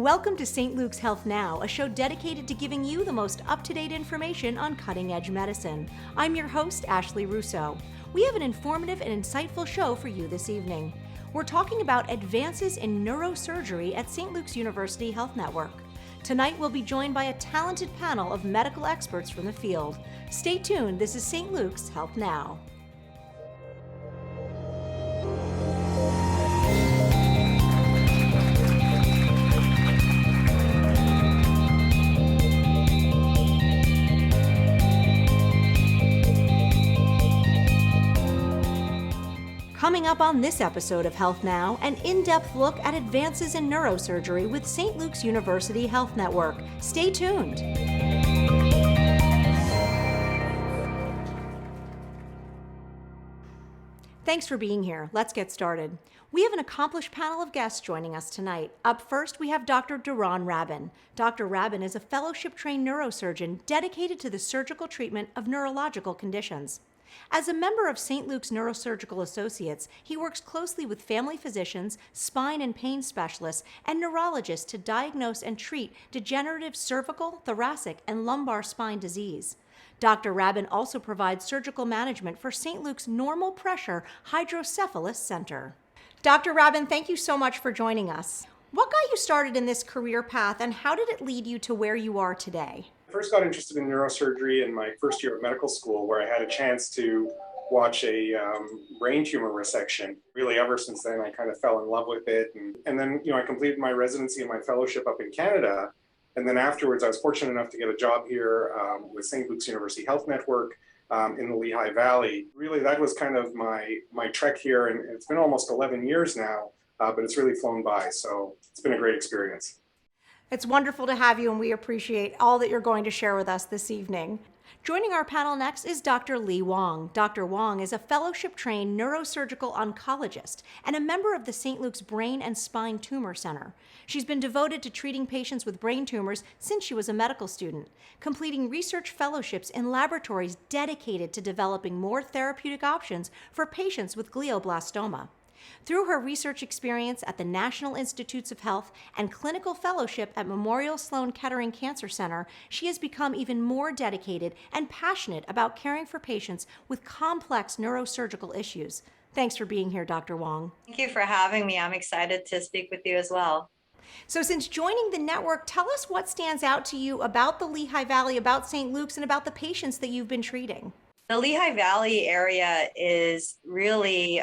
Welcome to St. Luke's Health Now, a show dedicated to giving you the most up-to-date information on cutting-edge medicine. I'm your host, Ashley Russo. We have an informative and insightful show for you this evening. We're talking about advances in neurosurgery at St. Luke's University Health Network. Tonight, we'll be joined by a talented panel of medical experts from the field. Stay tuned. This is St. Luke's Health Now. Coming up on this episode of Health Now, an in-depth look at advances in neurosurgery with St. Luke's University Health Network. Stay tuned. Thanks for being here. Let's get started. We have an accomplished panel of guests joining us tonight. Up first, we have Dr. Duran Rabin. Dr. Rabin is a fellowship-trained neurosurgeon dedicated to the surgical treatment of neurological conditions. As a member of St. Luke's Neurosurgical Associates, he works closely with family physicians, spine and pain specialists, and neurologists to diagnose and treat degenerative cervical, thoracic, and lumbar spine disease. Dr. Rabin also provides surgical management for St. Luke's Normal Pressure Hydrocephalus Center. Dr. Rabin, thank you so much for joining us. What got you started in this career path, and how did it lead you to where you are today? I first got interested in neurosurgery in my first year of medical school, where I had a chance to watch a brain tumor resection. Really, ever since then, I kind of fell in love with it. And then, I completed my residency and my fellowship up in Canada. And then afterwards, I was fortunate enough to get a job here with St. Luke's University Health Network in the Lehigh Valley. Really, that was kind of my trek here. And it's been almost 11 years now, but it's really flown by. So it's been a great experience. It's wonderful to have you, and we appreciate all that you're going to share with us this evening. Joining our panel next is Dr. Lee Wong. Dr. Wong is a fellowship-trained neurosurgical oncologist and a member of the St. Luke's Brain and Spine Tumor Center. She's been devoted to treating patients with brain tumors since she was a medical student, completing research fellowships in laboratories dedicated to developing more therapeutic options for patients with glioblastoma. Through her research experience at the National Institutes of Health and clinical fellowship at Memorial Sloan Kettering Cancer Center, she has become even more dedicated and passionate about caring for patients with complex neurosurgical issues. Thanks for being here, Dr. Wong. Thank you for having me. I'm excited to speak with you as well. So since joining the network, tell us what stands out to you about the Lehigh Valley, about St. Luke's, and about the patients that you've been treating. The Lehigh Valley area is really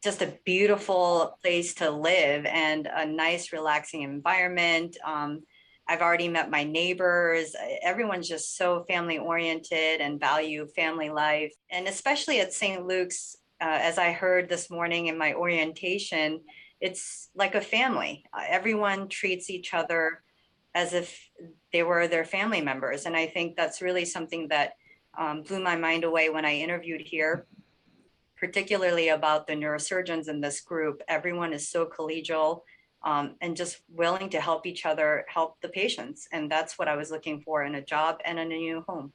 just a beautiful place to live and a nice, relaxing environment. I've already met my neighbors. Everyone's just so family oriented and value family life. And especially at St. Luke's, as I heard this morning in my orientation, it's like a family. Everyone treats each other as if they were their family members. And I think that's really something that blew my mind away when I interviewed here, particularly about the neurosurgeons in this group. Everyone is so collegial and just willing to help each other, help the patients. And that's what I was looking for in a job and in a new home.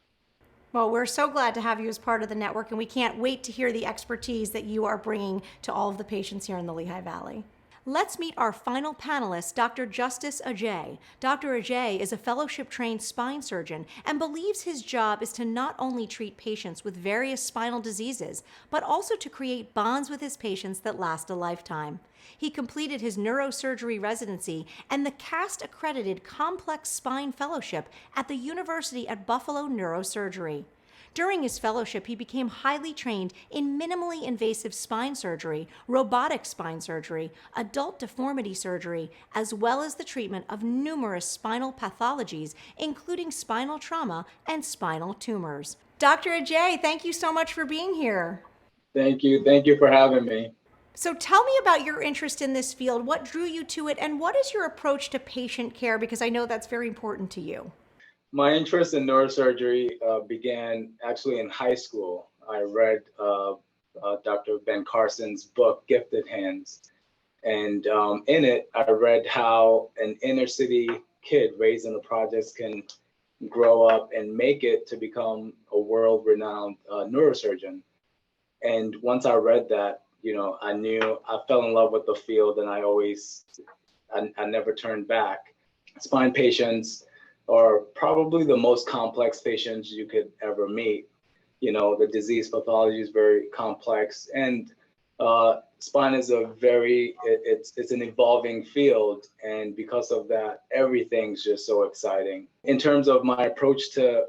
Well, we're so glad to have you as part of the network, and we can't wait to hear the expertise that you are bringing to all of the patients here in the Lehigh Valley. Let's meet our final panelist, Dr. Justice Ajay. Dr. Ajay is a fellowship-trained spine surgeon and believes his job is to not only treat patients with various spinal diseases, but also to create bonds with his patients that last a lifetime. He completed his neurosurgery residency and the CAST-accredited Complex Spine Fellowship at the University at Buffalo Neurosurgery. During his fellowship, he became highly trained in minimally invasive spine surgery, robotic spine surgery, adult deformity surgery, as well as the treatment of numerous spinal pathologies, including spinal trauma and spinal tumors. Dr. Ajay, thank you so much for being here. Thank you. Thank you for having me. So tell me about your interest in this field. What drew you to it, and what is your approach to patient care? Because I know that's very important to you. My interest in neurosurgery began actually in high school. I read Dr. Ben Carson's book, Gifted Hands. And in it, I read how an inner city kid raised in the projects can grow up and make it to become a world-renowned neurosurgeon. And once I read that, I knew I fell in love with the field, and I I never turned back. Spine patients are probably the most complex patients you could ever meet. You know, the disease pathology is very complex, and spine is it's an evolving field, and because of that, everything's just so exciting. In terms of my approach to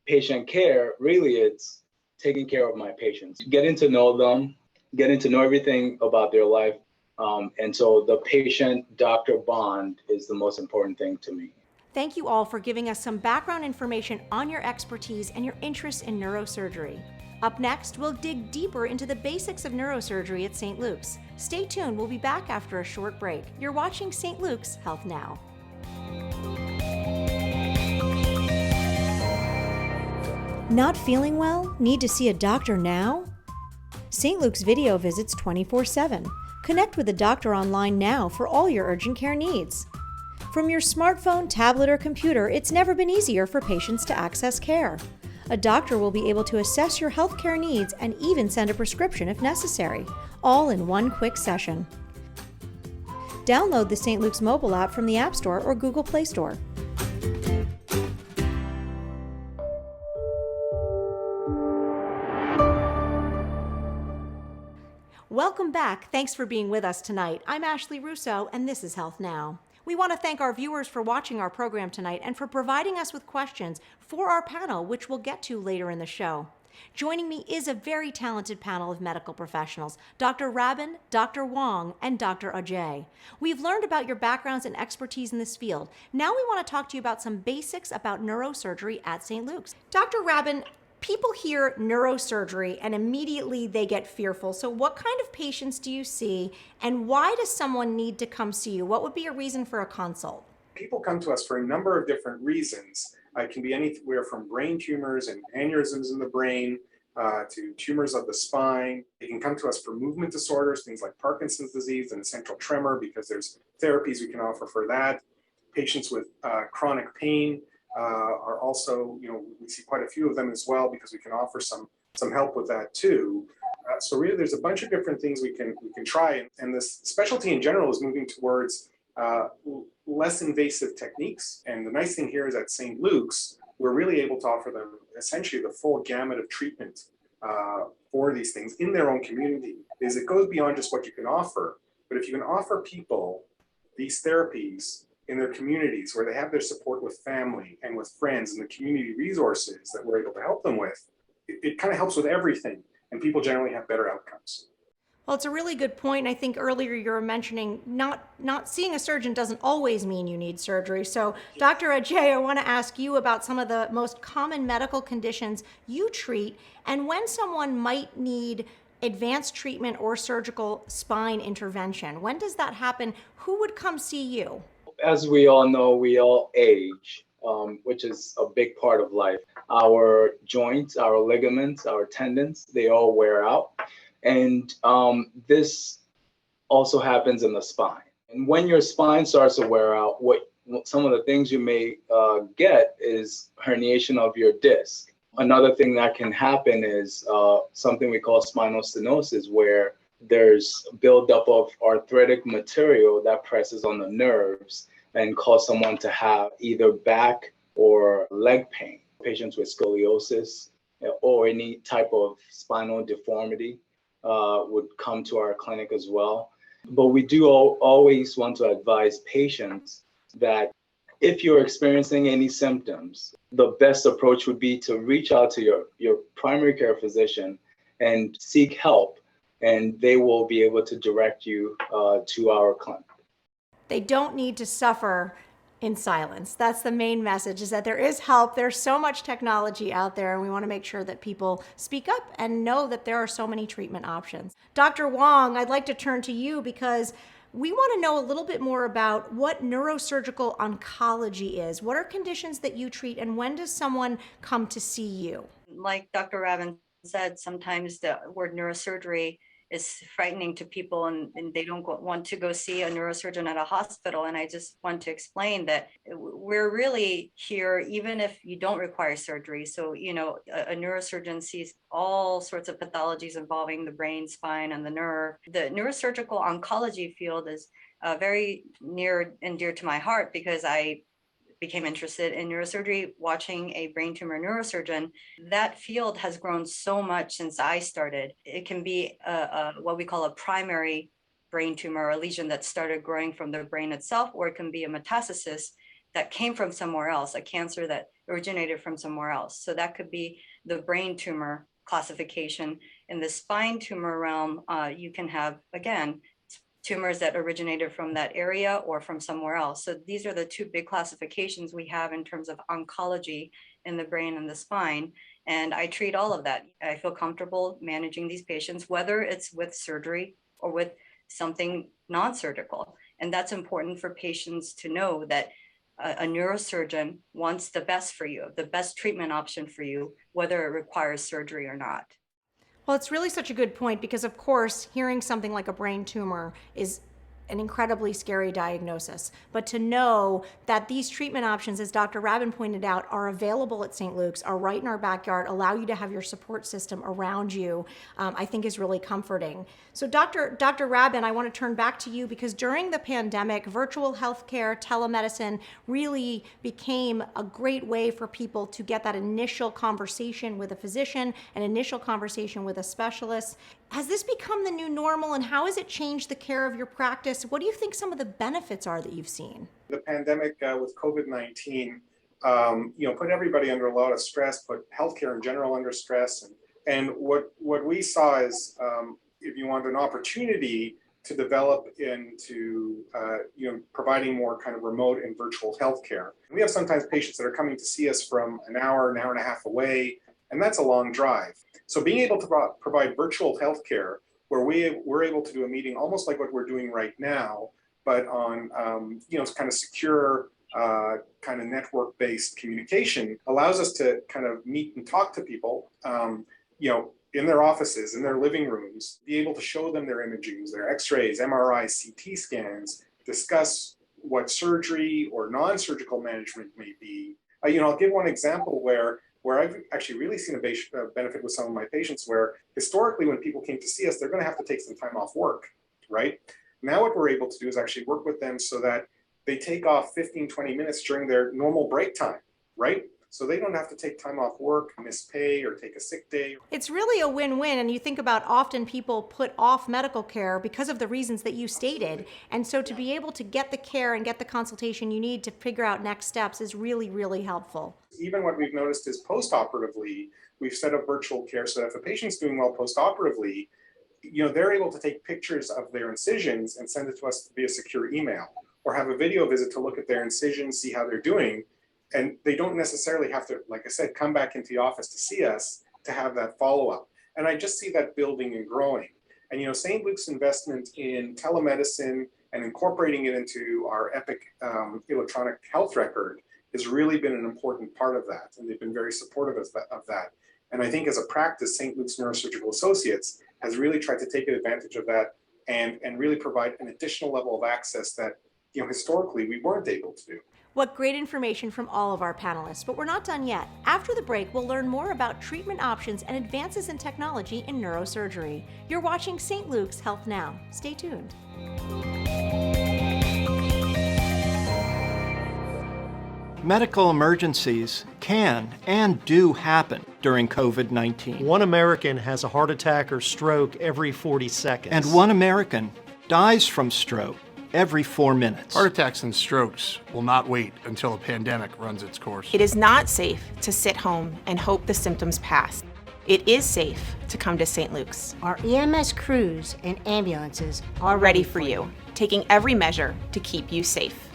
patient care, really it's taking care of my patients, getting to know them, getting to know everything about their life. And so the patient-doctor bond is the most important thing to me. Thank you all for giving us some background information on your expertise and your interest in neurosurgery. Up next, we'll dig deeper into the basics of neurosurgery at St. Luke's. Stay tuned, we'll be back after a short break. You're watching St. Luke's Health Now. Not feeling well? Need to see a doctor now? St. Luke's video visits 24/7. Connect with a doctor online now for all your urgent care needs. From your smartphone, tablet, or computer, it's never been easier for patients to access care. A doctor will be able to assess your healthcare needs and even send a prescription if necessary, all in one quick session. Download the St. Luke's mobile app from the App Store or Google Play Store. Welcome back. Thanks for being with us tonight. I'm Ashley Russo, and this is Health Now. We want to thank our viewers for watching our program tonight and for providing us with questions for our panel, which we'll get to later in the show. Joining me is a very talented panel of medical professionals, Dr. Rabin, Dr. Wong, and Dr. Ajay. We've learned about your backgrounds and expertise in this field. Now we want to talk to you about some basics about neurosurgery at St. Luke's. Dr. Rabin, people hear neurosurgery and immediately they get fearful. So what kind of patients do you see, and why does someone need to come see you? What would be a reason for a consult? People come to us for a number of different reasons. It can be anywhere from brain tumors and aneurysms in the brain to tumors of the spine. They can come to us for movement disorders, things like Parkinson's disease and essential tremor, because there's therapies we can offer for that. Patients with chronic pain are also, we see quite a few of them as well, because we can offer some help with that too. So really, there's a bunch of different things we can try, and this specialty in general is moving towards less invasive techniques. And the nice thing here is at St. Luke's, we're really able to offer them essentially the full gamut of treatment for these things in their own community. Because it goes beyond just what you can offer, but if you can offer people these therapies in their communities where they have their support with family and with friends and the community resources that we're able to help them with, it kind of helps with everything, and people generally have better outcomes. Well, it's a really good point. I think earlier you were mentioning not seeing a surgeon doesn't always mean you need surgery. So, Dr. Ajay, I want to ask you about some of the most common medical conditions you treat and when someone might need advanced treatment or surgical spine intervention. When does that happen? Who would come see you? As we all know, we all age, which is a big part of life. Our joints, our ligaments, our tendons, they all wear out. And this also happens in the spine. And when your spine starts to wear out, some of the things you may get is herniation of your disc. Another thing that can happen is something we call spinal stenosis, where there's buildup of arthritic material that presses on the nerves and cause someone to have either back or leg pain. Patients with scoliosis or any type of spinal deformity would come to our clinic as well. But we do always want to advise patients that if you're experiencing any symptoms, the best approach would be to reach out to your primary care physician and seek help, and they will be able to direct you to our clinic. They don't need to suffer in silence. That's the main message, is that there is help. There's so much technology out there, and we want to make sure that people speak up and know that there are so many treatment options. Dr. Wong, I'd like to turn to you because we want to know a little bit more about what neurosurgical oncology is. What are conditions that you treat, and when does someone come to see you? Like Dr. Rabin said, sometimes the word neurosurgery is frightening to people, and they don't want to go see a neurosurgeon at a hospital. And I just want to explain that we're really here, even if you don't require surgery. So, a neurosurgeon sees all sorts of pathologies involving the brain, spine, and the nerve. The neurosurgical oncology field is very near and dear to my heart because I became interested in neurosurgery watching a brain tumor neurosurgeon. That field has grown so much since I started. It can be what we call a primary brain tumor, or a lesion that started growing from the brain itself, or it can be a metastasis that came from somewhere else, a cancer that originated from somewhere else. So that could be the brain tumor classification. In the spine tumor realm, you can have, again, tumors that originated from that area or from somewhere else. So these are the two big classifications we have in terms of oncology in the brain and the spine. And I treat all of that. I feel comfortable managing these patients, whether it's with surgery or with something non-surgical. And that's important for patients to know, that a neurosurgeon wants the best for you, the best treatment option for you, whether it requires surgery or not. Well, it's really such a good point because, of course, hearing something like a brain tumor is an incredibly scary diagnosis. But to know that these treatment options, as Dr. Rabin pointed out, are available at St. Luke's, are right in our backyard, allow you to have your support system around you, I think is really comforting. So Dr. Rabin, I want to turn back to you because during the pandemic, virtual healthcare, telemedicine really became a great way for people to get that initial conversation with a physician, an initial conversation with a specialist. Has this become the new normal, and how has it changed the care of your practice? What do you think some of the benefits are that you've seen? The pandemic with COVID-19, put everybody under a lot of stress, put healthcare in general under stress. And what we saw is, if you want an opportunity to develop into, providing more kind of remote and virtual healthcare. We have sometimes patients that are coming to see us from an hour and a half away, and that's a long drive. So being able to provide virtual healthcare where we're able to do a meeting almost like what we're doing right now, but on kind of secure, kind of network-based communication, allows us to kind of meet and talk to people, in their offices, in their living rooms, be able to show them their imagings, their X-rays, MRIs, CT scans, discuss what surgery or non-surgical management may be. I'll give one example where I've actually really seen a benefit with some of my patients, where historically when people came to see us, they're going to have to take some time off work, right? Now what we're able to do is actually work with them so that they take off 15, 20 minutes during their normal break time, right? So they don't have to take time off work, miss pay, or take a sick day. It's really a win-win, and you think about often people put off medical care because of the reasons that you stated, and so to be able to get the care and get the consultation you need to figure out next steps is really, really helpful. Even what we've noticed is post-operatively, we've set up virtual care so that if a patient's doing well post-operatively, they're able to take pictures of their incisions and send it to us via secure email, or have a video visit to look at their incisions, see how they're doing. And they don't necessarily have to, like I said, come back into the office to see us to have that follow-up. And I just see that building and growing. And St. Luke's investment in telemedicine and incorporating it into our Epic electronic health record has really been an important part of that. And they've been very supportive of that. And I think as a practice, St. Luke's Neurosurgical Associates has really tried to take advantage of that and really provide an additional level of access that historically we weren't able to do. What great information from all of our panelists, but we're not done yet. After the break, we'll learn more about treatment options and advances in technology in neurosurgery. You're watching St. Luke's Health Now. Stay tuned. Medical emergencies can and do happen during COVID-19. One American has a heart attack or stroke every 40 seconds. And one American dies from stroke every 4 minutes. Heart attacks and strokes will not wait until a pandemic runs its course. It is not safe to sit home and hope the symptoms pass. It is safe to come to St. Luke's. Our EMS crews and ambulances are ready for you, taking every measure to keep you safe.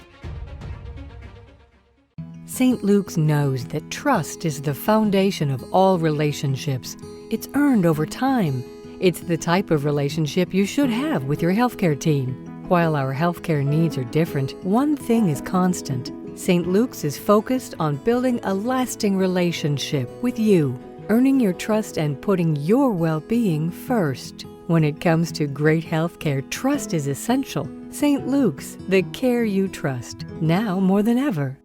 St. Luke's knows that trust is the foundation of all relationships. It's earned over time. It's the type of relationship you should have with your healthcare team. While our healthcare needs are different, one thing is constant. St. Luke's is focused on building a lasting relationship with you, earning your trust and putting your well-being first. When it comes to great healthcare, trust is essential. St. Luke's, the care you trust, now more than ever.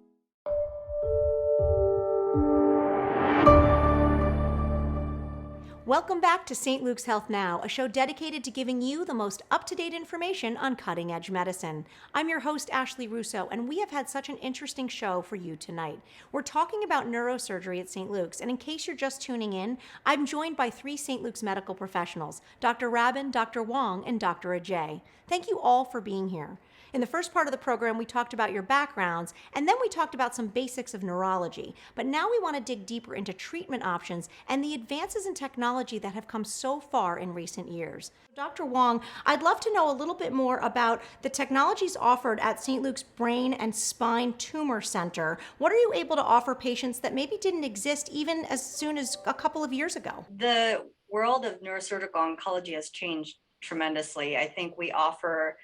Welcome back to St. Luke's Health Now, a show dedicated to giving you the most up-to-date information on cutting-edge medicine. I'm your host, Ashley Russo, and we have had such an interesting show for you tonight. We're talking about neurosurgery at St. Luke's, and in case you're just tuning in, I'm joined by 3 St. Luke's medical professionals, Dr. Rabin, Dr. Wong, and Dr. Ajay. Thank you all for being here. In the first part of the program, we talked about your backgrounds, and then we talked about some basics of neurology. But now we want to dig deeper into treatment options and the advances in technology that have come so far in recent years. Dr. Wong, I'd love to know a little bit more about the technologies offered at St. Luke's Brain and Spine Tumor Center. What are you able to offer patients that maybe didn't exist even as soon as a couple of years ago? The world of neurosurgical oncology has changed tremendously. I think we offer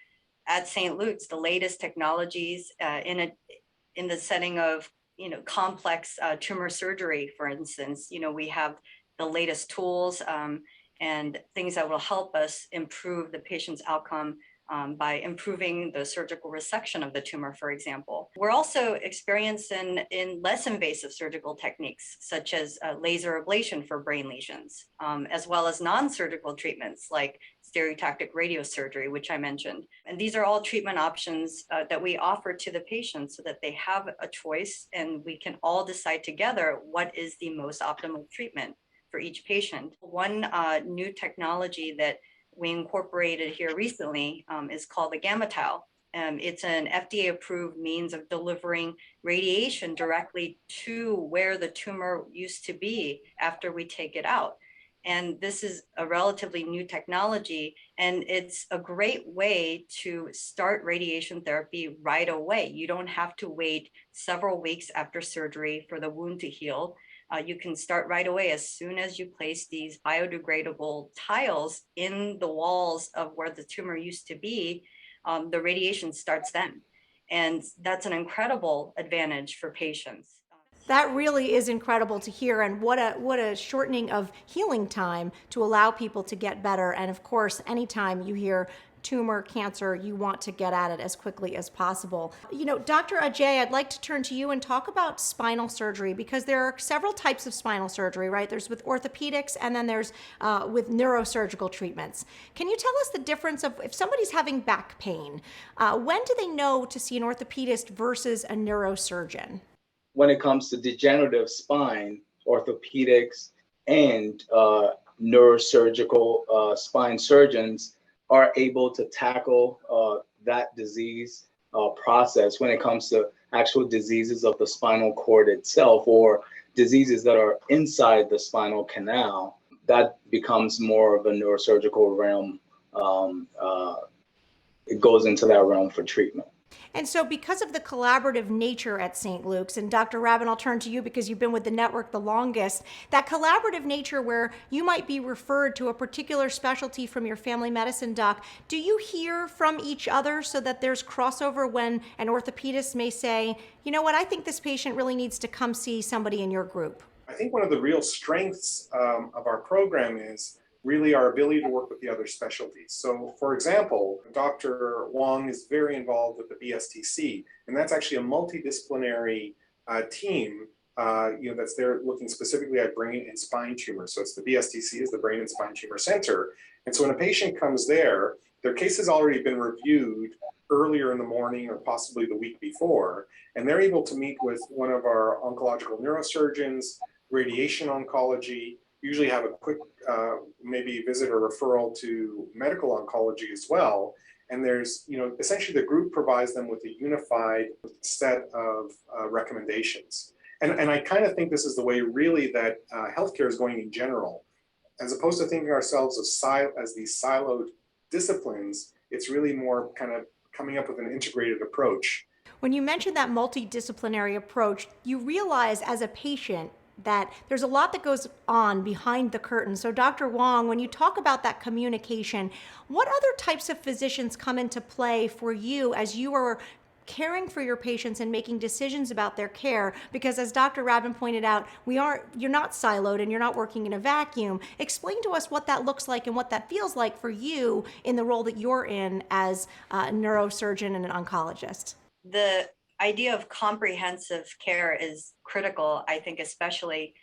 at St. Luke's the latest technologies in the setting of complex tumor surgery. For instance, we have the latest tools and things that will help us improve the patient's outcome by improving the surgical resection of the tumor, for example. We're also experienced in less invasive surgical techniques, such as laser ablation for brain lesions, as well as non-surgical treatments like stereotactic radiosurgery, which I mentioned. And these are all treatment options that we offer to the patients so that they have a choice and we can all decide together what is the most optimal treatment for each patient. One new technology that we incorporated here recently is called the gamma tau. It's an FDA-approved means of delivering radiation directly to where the tumor used to be after we take it out. And this is a relatively new technology, and it's a great way to start radiation therapy right away. You don't have to wait several weeks after surgery for the wound to heal. You can start right away as soon as you place these biodegradable tiles in the walls of where the tumor used to be. The radiation starts then. And that's an incredible advantage for patients. That really is incredible to hear, and what a shortening of healing time to allow people to get better. And of course, anytime you hear tumor, cancer, you want to get at it as quickly as possible. Dr. Ajay, I'd like to turn to you and talk about spinal surgery, because there are several types of spinal surgery, right? There's with orthopedics, and then there's with neurosurgical treatments. Can you tell us the difference of if somebody's having back pain, when do they know to see an orthopedist versus a neurosurgeon? When it comes to degenerative spine, orthopedics and neurosurgical spine surgeons are able to tackle that disease process when it comes to actual diseases of the spinal cord itself or diseases that are inside the spinal canal. That becomes more of a neurosurgical realm. It goes into that realm for treatment. And so because of the collaborative nature at St. Luke's, and Dr. Rabin, I'll turn to you because you've been with the network the longest, that collaborative nature where you might be referred to a particular specialty from your family medicine doc, do you hear from each other so that there's crossover when an orthopedist may say, you know what, I think this patient really needs to come see somebody in your group? I think one of the real strengths of our program is really our ability to work with the other specialties. So for example, Dr. Wong is very involved with the BSTC, and that's actually a multidisciplinary team that's there looking specifically at brain and spine tumors. So it's the BSTC is the Brain and Spine Tumor Center. And so when a patient comes there, their case has already been reviewed earlier in the morning or possibly the week before, and they're able to meet with one of our oncological neurosurgeons, radiation oncology, usually have a quick maybe visit or referral to medical oncology as well. And there's, essentially the group provides them with a unified set of recommendations. And I kind of think this is the way really that healthcare is going in general. As opposed to thinking ourselves as these siloed disciplines, it's really more kind of coming up with an integrated approach. When you mentioned that multidisciplinary approach, you realize as a patient that there's a lot that goes on behind the curtain. So Dr. Wong, when you talk about that communication, what other types of physicians come into play for you as you are caring for your patients and making decisions about their care, because as Dr. Rabin pointed out, you're not siloed and you're not working in a vacuum. Explain to us what that looks like and what that feels like for you in the role that you're in as a neurosurgeon and an oncologist. The idea of comprehensive care is critical, I think, especially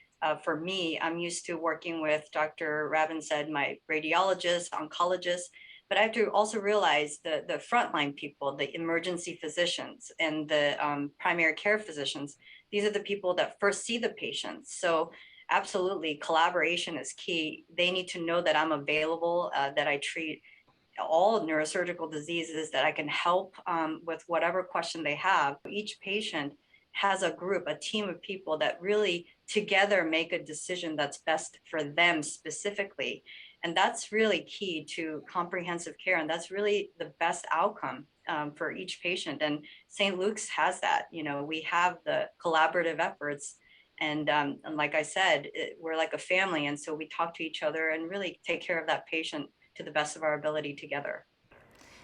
for me. I'm used to working with, Dr. Rabin said, my radiologists, oncologists, but I have to also realize the frontline people, the emergency physicians and the primary care physicians. These are the people that first see the patients. So absolutely, collaboration is key. They need to know that I'm available, that I treat all neurosurgical diseases, that I can help with whatever question they have. Each patient has a group, a team of people that really together make a decision that's best for them specifically. And that's really key to comprehensive care. And that's really the best outcome for each patient. And St. Luke's has that. We have the collaborative efforts. And like I said, we're like a family. And so we talk to each other and really take care of that patient to the best of our ability together.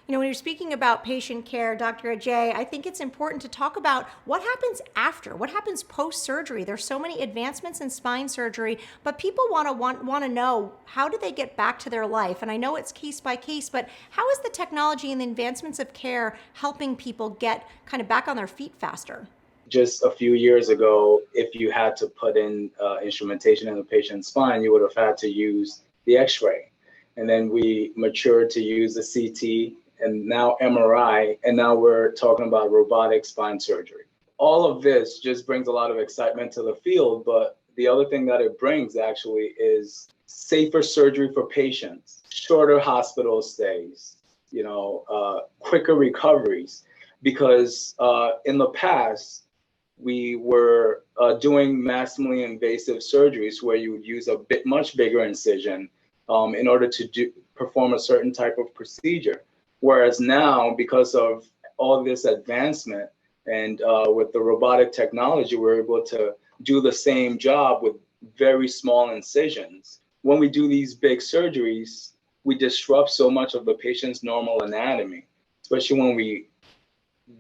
When you're speaking about patient care, Dr. Ajay, I think it's important to talk about what happens after, what happens post-surgery. There's so many advancements in spine surgery, but people want to know, how do they get back to their life? And I know it's case by case, but how is the technology and the advancements of care helping people get kind of back on their feet faster? Just a few years ago, if you had to put in instrumentation in the patient's spine, you would have had to use the X-ray. And then we matured to use the CT and now MRI, and now we're talking about robotic spine surgery. All of this just brings a lot of excitement to the field, but the other thing that it brings actually is safer surgery for patients, shorter hospital stays, quicker recoveries, because in the past, we were doing maximally invasive surgeries where you would use a much bigger incision in order to perform a certain type of procedure. Whereas now, because of all this advancement and with the robotic technology, we're able to do the same job with very small incisions. When we do these big surgeries, we disrupt so much of the patient's normal anatomy, especially when we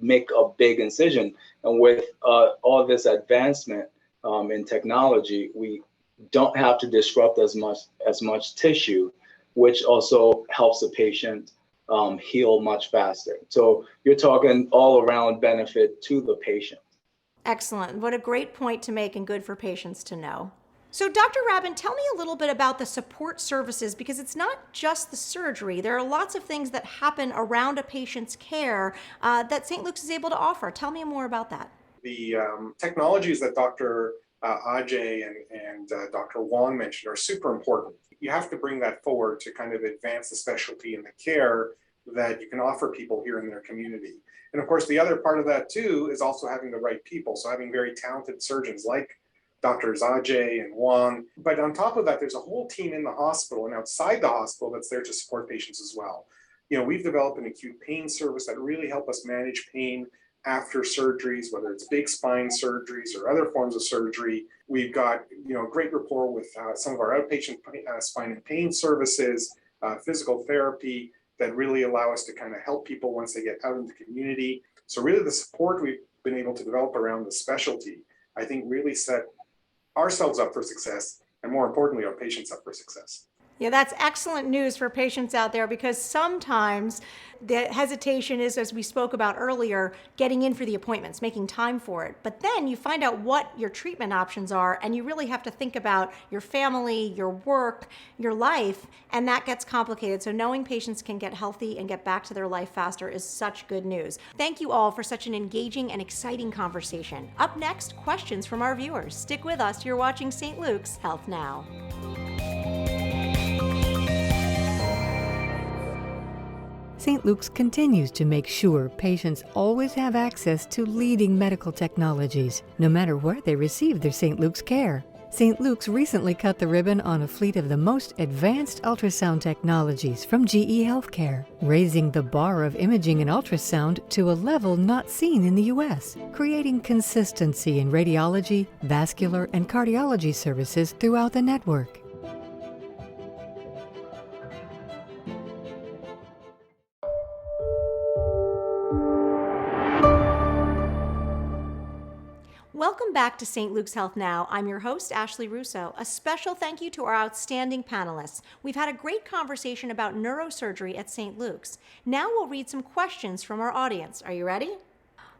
make a big incision. And with all this advancement in technology, we don't have to disrupt as much tissue, which also helps the patient heal much faster. So you're talking all around benefit to the patient. Excellent. What a great point to make, and good for patients to know. So Dr. Rabin, tell me a little bit about the support services, because it's not just the surgery. There are lots of things that happen around a patient's care that St. Luke's is able to offer. Tell me more about that. The technologies that Dr. Ajay and Dr. Wong mentioned are super important. You have to bring that forward to kind of advance the specialty and the care that you can offer people here in their community. And of course, the other part of that too is also having the right people. So having very talented surgeons like Drs. Ajay and Wong. But on top of that, there's a whole team in the hospital and outside the hospital that's there to support patients as well. We've developed an acute pain service that really help us manage pain after surgeries, whether it's big spine surgeries or other forms of surgery. We've got great rapport with some of our outpatient spine and pain services, physical therapy that really allow us to kind of help people once they get out in the community. So really the support we've been able to develop around the specialty, I think really set ourselves up for success, and more importantly, our patients up for success. Yeah, that's excellent news for patients out there, because sometimes the hesitation is, as we spoke about earlier, getting in for the appointments, making time for it. But then you find out what your treatment options are, and you really have to think about your family, your work, your life, and that gets complicated. So knowing patients can get healthy and get back to their life faster is such good news. Thank you all for such an engaging and exciting conversation. Up next, questions from our viewers. Stick with us. You're watching St. Luke's Health Now. St. Luke's continues to make sure patients always have access to leading medical technologies, no matter where they receive their St. Luke's care. St. Luke's recently cut the ribbon on a fleet of the most advanced ultrasound technologies from GE Healthcare, raising the bar of imaging and ultrasound to a level not seen in the U.S., creating consistency in radiology, vascular, and cardiology services throughout the network. Welcome back to St. Luke's Health Now. I'm your host, Ashley Russo. A special thank you to our outstanding panelists. We've had a great conversation about neurosurgery at St. Luke's. Now we'll read some questions from our audience. Are you ready?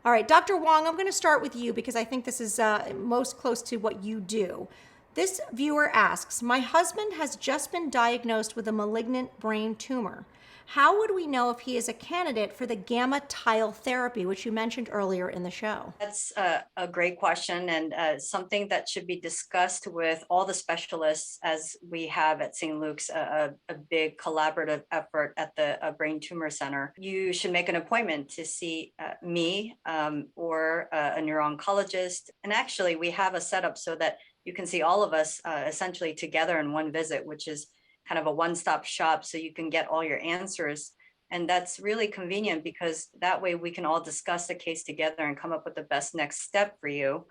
All right, Dr. Wong, I'm going to start with you because I think this is most close to what you do. This viewer asks, my husband has just been diagnosed with a malignant brain tumor. How would we know if he is a candidate for the gamma tile therapy, which you mentioned earlier in the show? That's a great question, and something that should be discussed with all the specialists, as we have at St. Luke's, a big collaborative effort at the Brain Tumor Center. You should make an appointment to see me or a neuro-oncologist. And actually, we have a setup so that you can see all of us essentially together in one visit, which is kind of a one-stop shop, so you can get all your answers. And that's really convenient because that way we can all discuss the case together and come up with the best next step for you.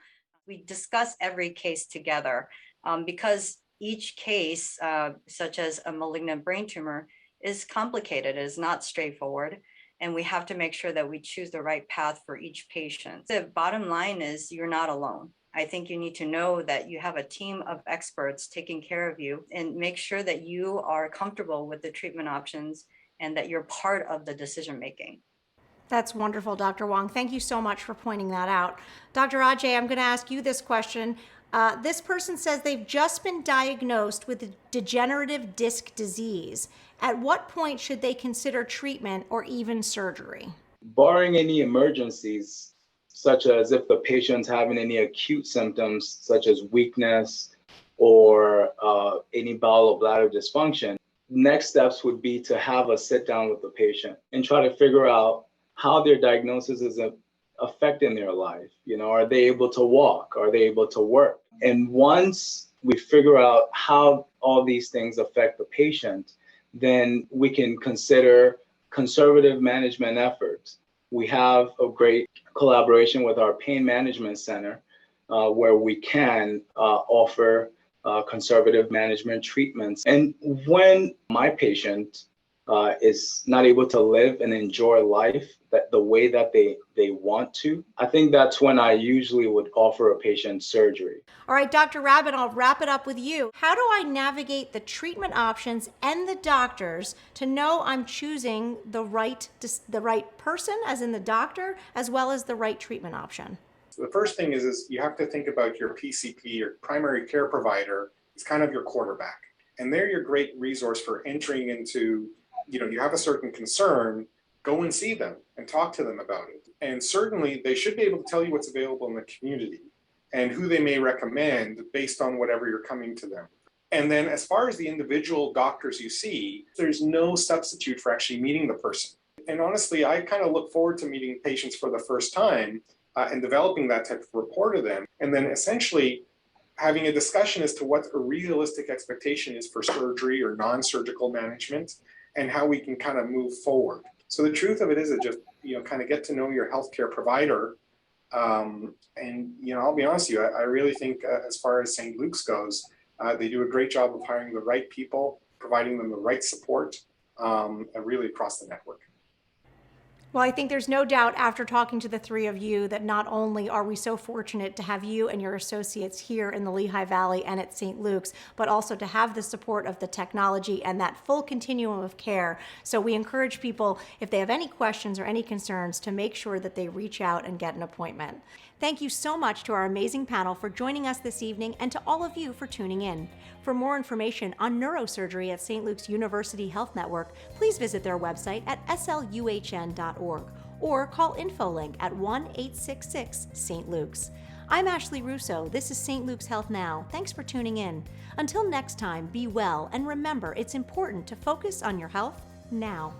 We discuss every case together because each case, such as a malignant brain tumor, is complicated, is not straightforward. And we have to make sure that we choose the right path for each patient. The bottom line is you're not alone. I think you need to know that you have a team of experts taking care of you, and make sure that you are comfortable with the treatment options and that you're part of the decision making. That's wonderful, Dr. Wong. Thank you so much for pointing that out. Dr. Ajay, I'm going to ask you this question. This person says they've just been diagnosed with a degenerative disc disease. At what point should they consider treatment or even surgery? Barring any emergencies, such as if the patient's having any acute symptoms, such as weakness or any bowel or bladder dysfunction, next steps would be to have a sit down with the patient and try to figure out how their diagnosis is affecting their life. You know, are they able to walk? Are they able to work? And once we figure out how all these things affect the patient, then we can consider conservative management efforts. We have a great collaboration with our pain management center where we can offer conservative management treatments. And when my patient is not able to live and enjoy life the way that they want to, I think that's when I usually would offer a patient surgery. All right, Dr. Rabbit, I'll wrap it up with you. How do I navigate the treatment options and the doctors to know I'm choosing the right person, as in the doctor, as well as the right treatment option? So the first thing is you have to think about your PCP, your primary care provider, is kind of your quarterback. And they're your great resource for entering into, you have a certain concern, go and see them and talk to them about it. And certainly they should be able to tell you what's available in the community and who they may recommend based on whatever you're coming to them. And then as far as the individual doctors you see, there's no substitute for actually meeting the person. And honestly, I kind of look forward to meeting patients for the first time and developing that type of rapport to them. And then essentially having a discussion as to what a realistic expectation is for surgery or non-surgical management and how we can kind of move forward. So the truth of it is just, kind of get to know your healthcare provider. And, I'll be honest with you, I really think as far as St. Luke's goes, they do a great job of hiring the right people, providing them the right support, really across the network. Well, I think there's no doubt after talking to the three of you that not only are we so fortunate to have you and your associates here in the Lehigh Valley and at St. Luke's, but also to have the support of the technology and that full continuum of care. So we encourage people, if they have any questions or any concerns, to make sure that they reach out and get an appointment. Thank you so much to our amazing panel for joining us this evening and to all of you for tuning in. For more information on neurosurgery at St. Luke's University Health Network, please visit their website at sluhn.org or call InfoLink at 1-866-St. Luke's. I'm Ashley Russo. This is St. Luke's Health Now. Thanks for tuning in. Until next time, be well, and remember, it's important to focus on your health now.